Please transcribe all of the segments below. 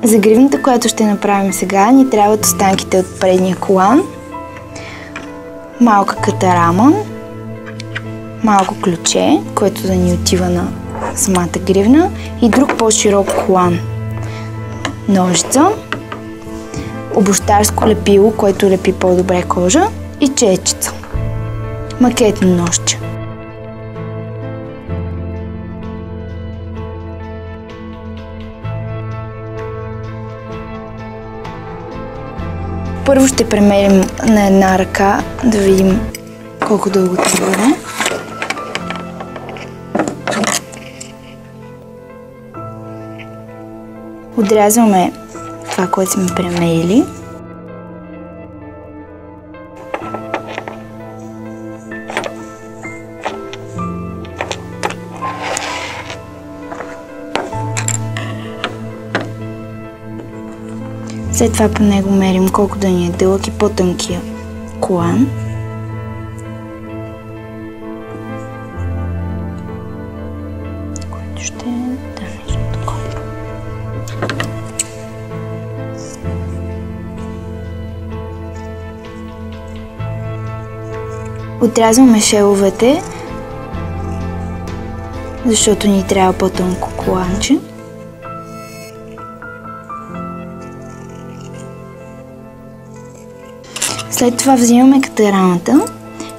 За гривната, която ще направим сега, ни трябват останките от предния колан, малка катарама, малко ключе, което да ни отива на самата гривна и друг по-широк колан. Ножица, обущарско лепило, което лепи по-добре кожа и чечица. Макетно ножче. Първо ще премерим на една ръка, да видим колко дълго трябва да е. Отрязваме това, което сме премерили. След това по него мерим колко да ни е дълъг и по-тънкия колан. Който ще е нещо такова. Отрязваме шеловете, защото ни трябва по-тънко коланче. След това взимаме катарамата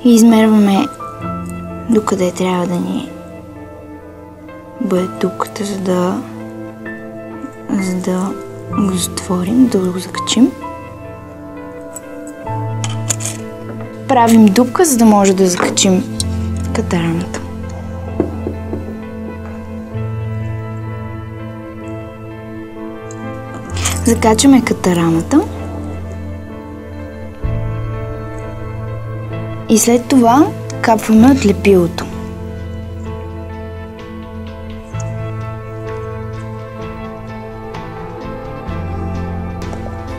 и измерваме докъде трябва да ни бъде дупката, за да го затворим, да го закачим. Правим дупка, за да може да закачим катарамата. Закачаме катарамата. И след това капваме от лепилото.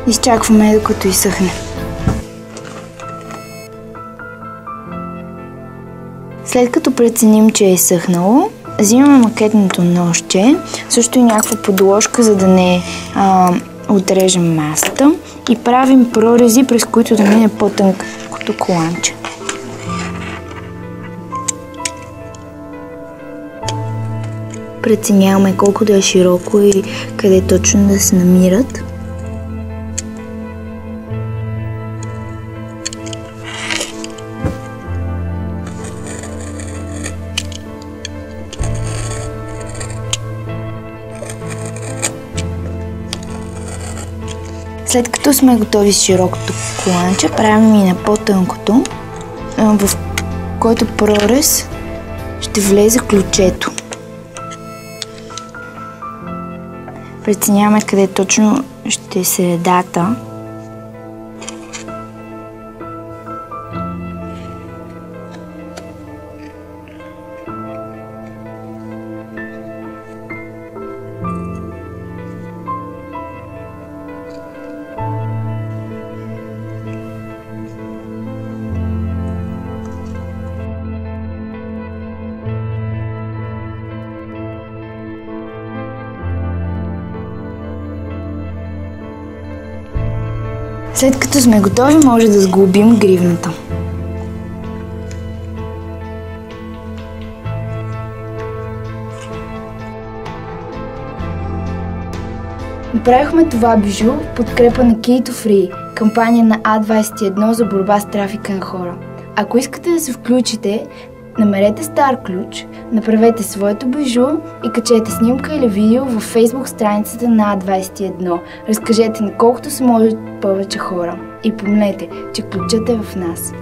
Изчакваме докато изсъхне. След като преценим, че е изсъхнало, взимаме макетното ножче, също и някаква подложка, за да не отрежем масата и правим прорези, през които да мине по-тънкото коланче. Преценяваме колко да е широко и къде точно да се намират. След като сме готови с широкото коланче, правим и на по-тънкото, в който прорез ще влезе ключето. Преценяваме къде точно ще е средата. След като сме готови, може да сглобим гривната. Направихме това бижу в подкрепа на Key to Free, кампания на А21 за борба с трафика на хора. Ако искате да се включите, намерете стар ключ, направете своето бижу и качете снимка или видео във Facebook страницата на А21. Разкажете на колкото се може повече хора. И помнете, че ключът е в нас.